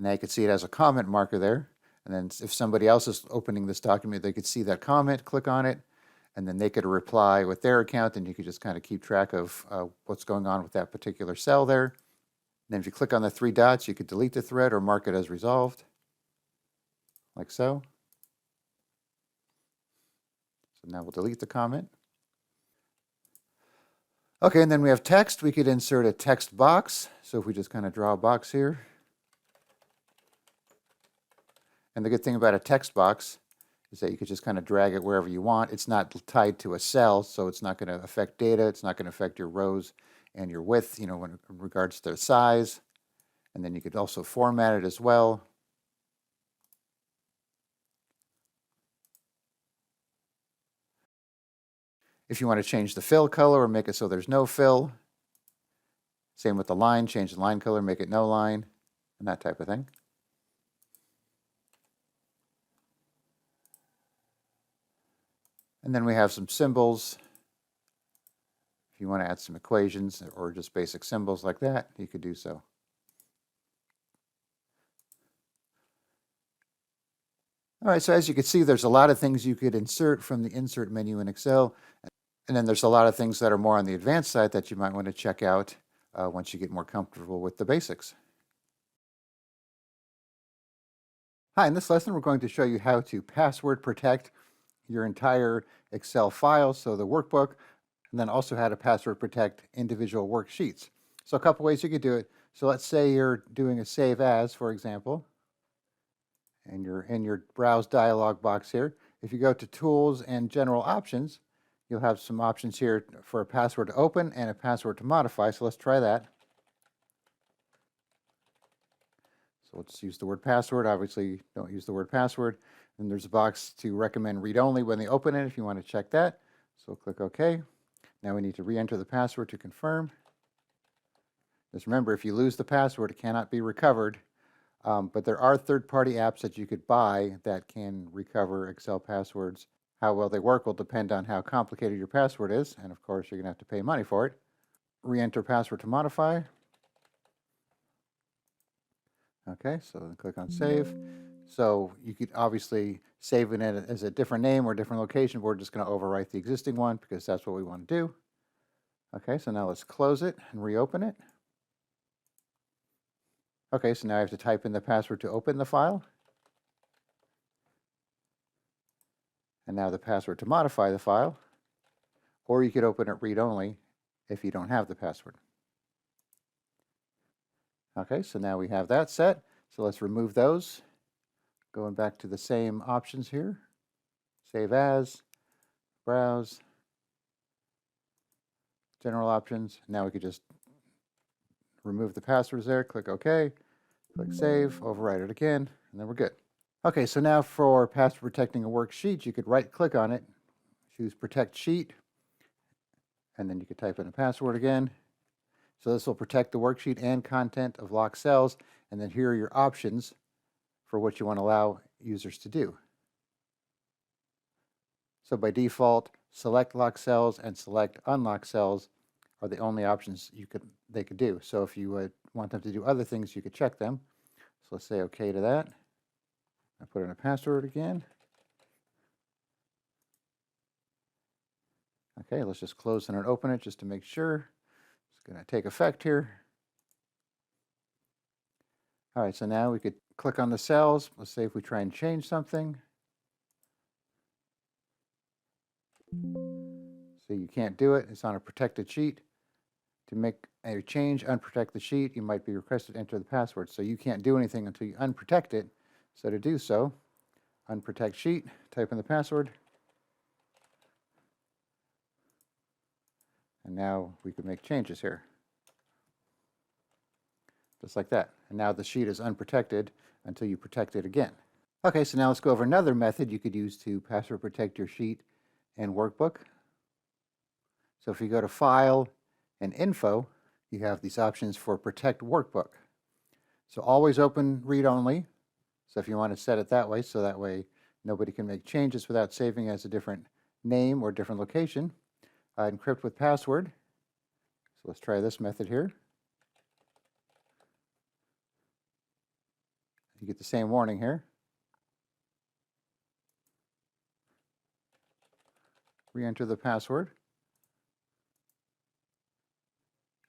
Now you can see it as a comment marker there. And then if somebody else is opening this document, they could see that comment, click on it, and then they could reply with their account, and you could just kind of keep track of what's going on with that particular cell there. And then if you click on the three dots, you could delete the thread or mark it as resolved, like so. So now we'll delete the comment. Okay, and then we have text. We could insert a text box. So if we just kind of draw a box here. And the good thing about a text box is that you could just kind of drag it wherever you want. It's not tied to a cell, so it's not going to affect data. It's not going to affect your rows and your width, you know, when in regards to size. And then you could also format it as well. If you want to change the fill color or make it so there's no fill, same with the line, change the line color, make it no line, and that type of thing. And then we have some symbols. If you want to add some equations or just basic symbols like that, you could do so. All right, so as you can see, there's a lot of things you could insert from the Insert menu in Excel. And then there's a lot of things that are more on the advanced side that you might want to check out once you get more comfortable with the basics. Hi, in this lesson, we're going to show you how to password protect your entire Excel file, so the workbook, and then also how to password protect individual worksheets. So a couple ways you could do it. So let's say you're doing a save as, for example, and you're in your browse dialog box here. If you go to Tools and General Options, you'll have some options here for a password to open and a password to modify. So let's try that. So let's use the word password. Obviously, don't use the word password. And there's a box to recommend read-only when they open it if you want to check that. So click OK. Now we need to re-enter the password to confirm. Just remember, if you lose the password, it cannot be recovered. But there are third-party apps that you could buy that can recover Excel passwords. How well they work will depend on how complicated your password is. And of course, you're going to have to pay money for it. Re-enter password to modify. Okay, so click on Save. So you could obviously save it as a different name or different location. We're just going to overwrite the existing one because that's what we want to do. Okay, so now let's close it and reopen it. Okay, so now I have to type in the password to open the file. And now the password to modify the file, or you could open it read-only if you don't have the password. Okay, so now we have that set. So let's remove those. Going back to the same options here. Save as, browse, general options. Now we could just remove the passwords there, click OK, click Save, overwrite it again, and then we're good. Okay, so now for password protecting a worksheet, you could right-click on it, choose Protect Sheet, and then you could type in a password again. So this will protect the worksheet and content of locked cells, and then here are your options for what you want to allow users to do. So by default, select locked cells and select unlocked cells are the only options they could do. So if you want them to do other things, you could check them. So let's say OK to that. I put in a password again. Okay, let's just close it and open it just to make sure. It's going to take effect here. All right, so now we could click on the cells. Let's say if we try and change something. So you can't do it. It's on a protected sheet. To make a change, unprotect the sheet, you might be requested to enter the password. So you can't do anything until you unprotect it. So to do so, unprotect sheet, type in the password. And now we can make changes here. Just like that. And now the sheet is unprotected until you protect it again. Okay, so now let's go over another method you could use to password protect your sheet and workbook. So if you go to File and Info, you have these options for Protect Workbook. So always open read-only. So if you want to set it that way nobody can make changes without saving as a different name or different location. Encrypt with password. So let's try this method here. You get the same warning here. Re-enter the password.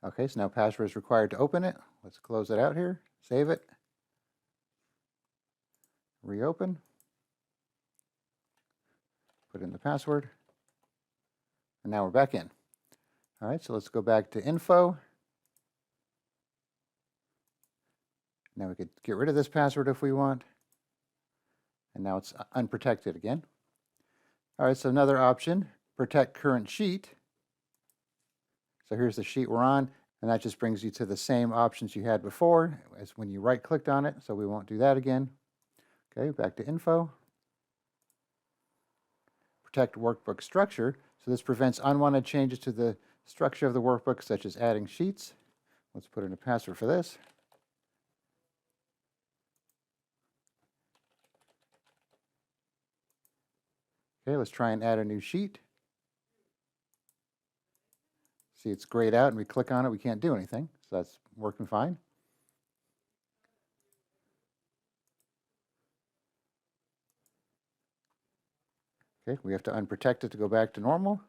Okay, so now password is required to open it. Let's close it out here, save it, reopen, put in the password, and now we're back in. All right, so let's go back to Info. Now we could get rid of this password if we want. And now it's unprotected again. All right, so another option, Protect Current Sheet. So here's the sheet we're on, and that just brings you to the same options you had before as when you right-clicked on it, so we won't do that again. Okay, back to Info. Protect Workbook Structure. So this prevents unwanted changes to the structure of the workbook, such as adding sheets. Let's put in a password for this. Okay, let's try and add a new sheet. See, it's grayed out, and we click on it, we can't do anything. So that's working fine. Okay, we have to unprotect it to go back to normal.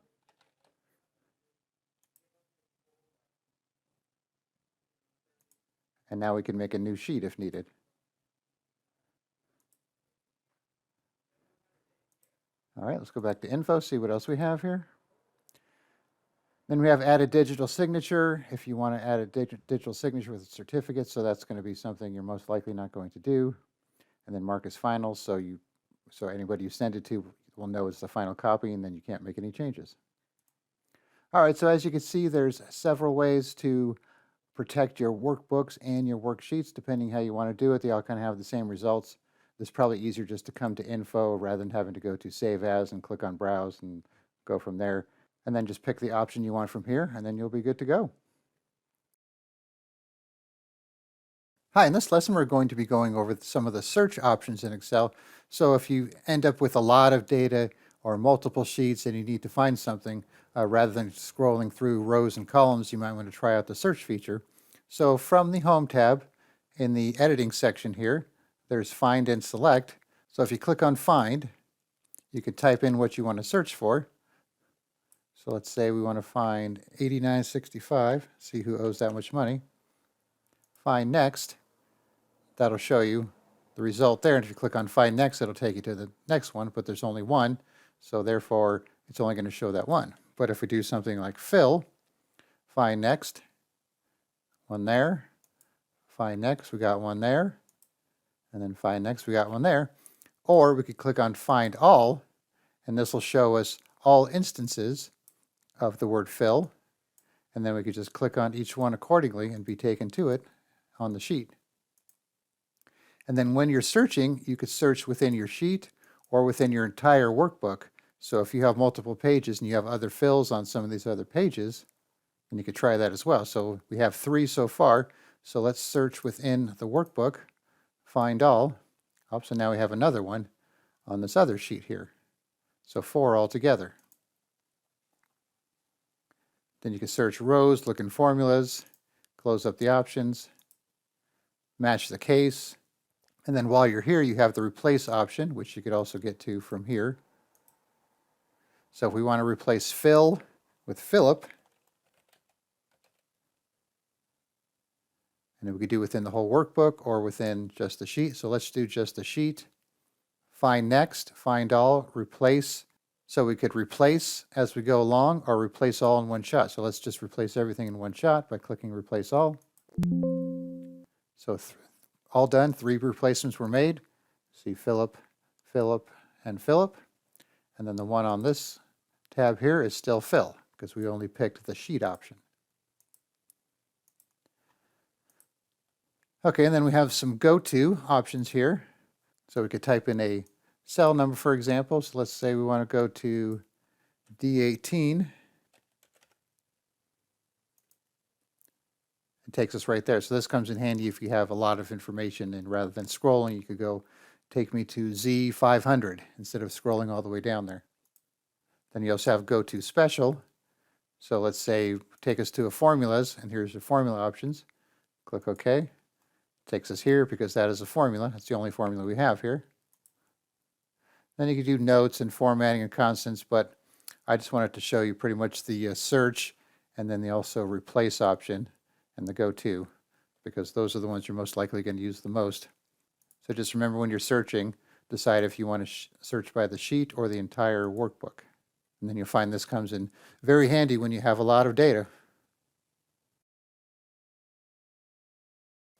And now we can make a new sheet if needed. All right, let's go back to Info, see what else we have here. Then we have add a digital signature. If you want to add a digital signature with a certificate, so that's going to be something you're most likely not going to do. And then mark as final, so anybody you send it to will know it's the final copy, and then you can't make any changes. All right, so as you can see, there's several ways to protect your workbooks and your worksheets, depending how you want to do it. They all kind of have the same results. It's probably easier just to come to Info rather than having to go to Save As and click on Browse and go from there. And then just pick the option you want from here, and then you'll be good to go. Hi, in this lesson we're going to be going over some of the search options in Excel. So if you end up with a lot of data or multiple sheets and you need to find something, rather than scrolling through rows and columns, you might want to try out the search feature. So from the Home tab, in the Editing section here, there's Find and Select. So if you click on Find, you could type in what you want to search for. So let's say we want to find 8965, see who owes that much money. Find Next. That'll show you the result there. And if you click on Find Next, it'll take you to the next one, but there's only one. So therefore, it's only going to show that one. But if we do something like fill, find next, one there, find next, we got one there, and then find next, we got one there. Or we could click on find all, and this will show us all instances of the word fill. And then we could just click on each one accordingly and be taken to it on the sheet. And then when you're searching, you could search within your sheet or within your entire workbook. So if you have multiple pages and you have other fills on some of these other pages, then you could try that as well. So we have 3 so far. So let's search within the workbook, find all. Oh, so now we have another one on this other sheet here. So 4 altogether. Then you can search rows, look in formulas, close up the options, match the case. And then while you're here, you have the replace option, which you could also get to from here. So if we want to replace Phil with Philip, and then we could do within the whole workbook or within just the sheet. So let's do just the sheet. Find next, find all, replace. So we could replace as we go along or replace all in one shot. So let's just replace everything in one shot by clicking replace all. So all done, 3 replacements were made. See Philip, Philip, and Philip. And then the one on this tab here is still fill because we only picked the sheet option. Okay, and then we have some go-to options here. So we could type in a cell number, for example. So let's say we want to go to D18. It takes us right there. So this comes in handy if you have a lot of information, and rather than scrolling, you could go take me to Z500 instead of scrolling all the way down there. Then you also have go to special. So let's say take us to a formulas, and here's the formula options. Click OK. Takes us here because that is a formula. That's the only formula we have here. Then you can do notes and formatting and constants, but I just wanted to show you pretty much the search and then the also replace option and the go to, because those are the ones you're most likely going to use the most. So just remember when you're searching, decide if you want to search by the sheet or the entire workbook. And then you'll find this comes in very handy when you have a lot of data.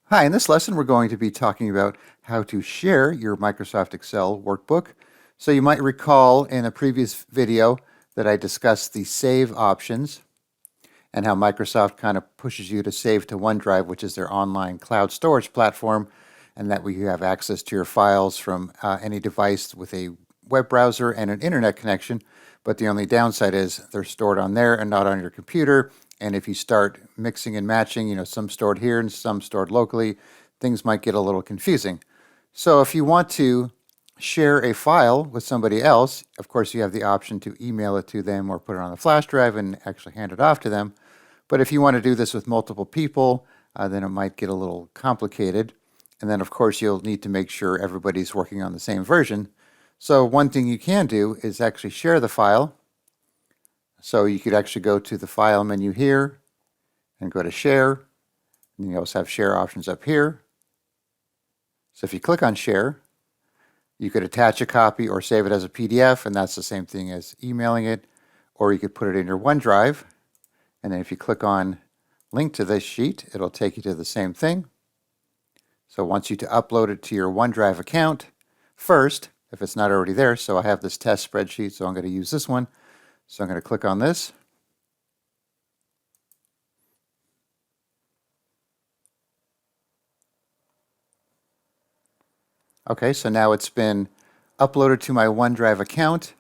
Hi, in this lesson we're going to be talking about how to share your Microsoft Excel workbook. So you might recall in a previous video that I discussed the save options and how Microsoft kind of pushes you to save to OneDrive, which is their online cloud storage platform, and that you have access to your files from any device with a web browser and an internet connection. But the only downside is they're stored on there and not on your computer. And if you start mixing and matching, some stored here and some stored locally, things might get a little confusing. So if you want to share a file with somebody else, of course you have the option to email it to them or put it on a flash drive and actually hand it off to them. But if you want to do this with multiple people, then it might get a little complicated. And then of course you'll need to make sure everybody's working on the same version. So one thing you can do is actually share the file. So you could actually go to the File menu here and go to Share. And you also have Share options up here. So if you click on Share, you could attach a copy or save it as a PDF, and that's the same thing as emailing it. Or you could put it in your OneDrive. And then if you click on Link to this sheet, it'll take you to the same thing. So it wants you to upload it to your OneDrive account first, if it's not already there. So I have this test spreadsheet, so I'm going to use this one. So I'm going to click on this. Okay, so now it's been uploaded to my OneDrive account.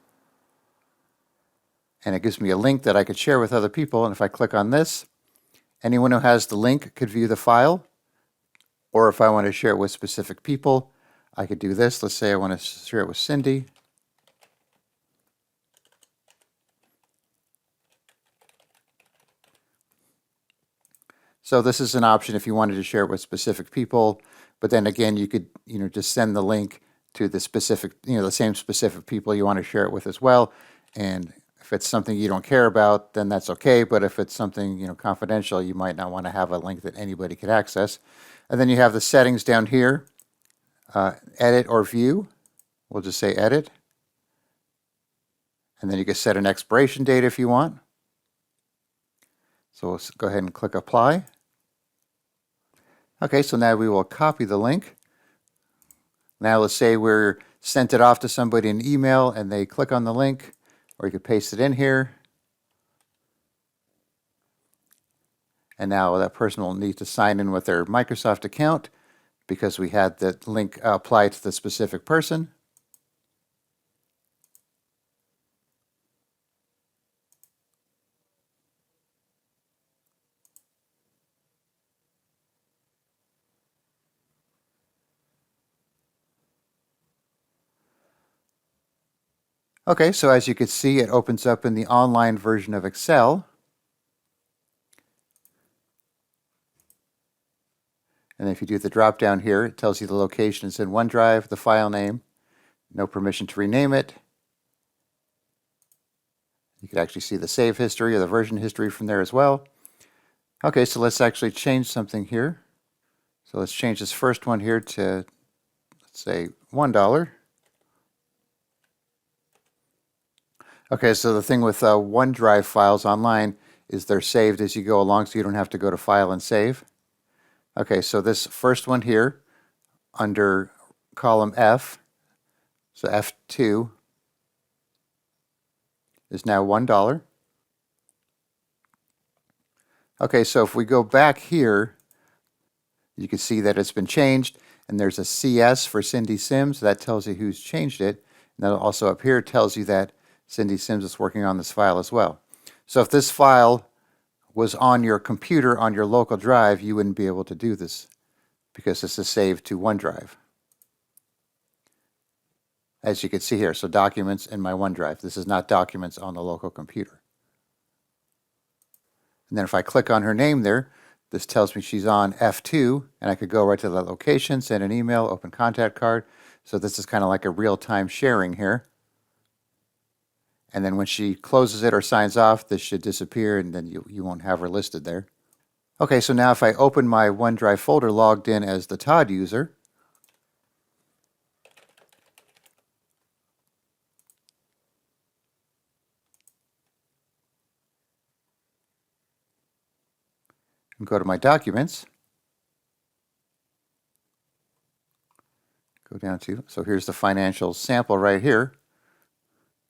And it gives me a link that I could share with other people. And if I click on this, anyone who has the link could view the file. Or if I want to share it with specific people, I could do this. Let's say I want to share it with Cindy. So this is an option if you wanted to share it with specific people, but then again, you could, just send the link to the specific, the same specific people you want to share it with as well. And if it's something you don't care about, then that's okay. But if it's something, confidential, you might not want to have a link that anybody could access. And then you have the settings down here, edit or view. We'll just say edit. And then you can set an expiration date if you want. So we'll go ahead and click apply. Okay, so now we will copy the link. Now let's say we're sent it off to somebody in email and they click on the link, or you could paste it in here. And now that person will need to sign in with their Microsoft account because we had the link applied to the specific person. Okay, so as you can see, it opens up in the online version of Excel. And if you do the drop down here, it tells you the location is in OneDrive, the file name, no permission to rename it. You can actually see the save history or the version history from there as well. Okay, so let's actually change something here. So let's change this first one here to, let's say, $1. Okay, so the thing with OneDrive files online is they're saved as you go along, so you don't have to go to File and Save. Okay, so this first one here, under column F, so F2, is now $1. Okay, so if we go back here, you can see that it's been changed, and there's a CS for Cindy Sims. That tells you who's changed it. And then also up here tells you that Cindy Sims is working on this file as well. So if this file was on your computer, on your local drive, you wouldn't be able to do this because this is saved to OneDrive. As you can see here, so documents in my OneDrive. This is not documents on the local computer. And then if I click on her name there, this tells me she's on F2, and I could go right to the location, send an email, open contact card. So this is kind of like a real-time sharing here. And then when she closes it or signs off, this should disappear, and then you won't have her listed there. Okay, so now if I open my OneDrive folder logged in as the Todd user, and go to my documents, go down to, so here's the financial sample right here.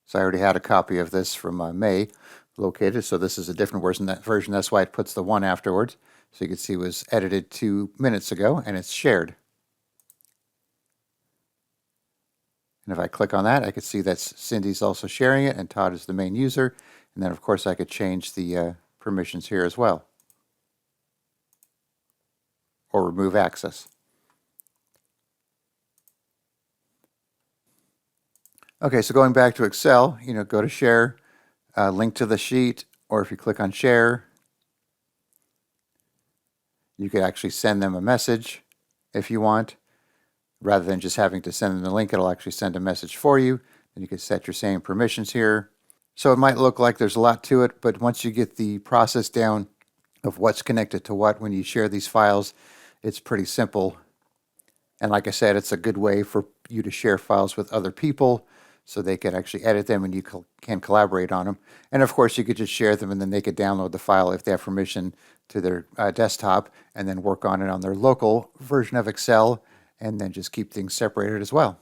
So I already had a copy of this from May located, so this is a different version. That's why it puts the 1 afterwards. So you can see it was edited 2 minutes ago, and it's shared. And if I click on that, I can see that Cindy's also sharing it, and Todd is the main user. And then, of course, I could change the permissions here as well, or remove access. Okay, so going back to Excel, go to Share, link to the sheet, or if you click on Share, you could actually send them a message if you want. Rather than just having to send them the link, it'll actually send a message for you. And you can set your same permissions here. So it might look like there's a lot to it, but once you get the process down of what's connected to what when you share these files, it's pretty simple. And like I said, it's a good way for you to share files with other people so they can actually edit them and you can collaborate on them. And of course, you could just share them and then they could download the file if they have permission to their desktop and then work on it on their local version of Excel and then just keep things separated as well.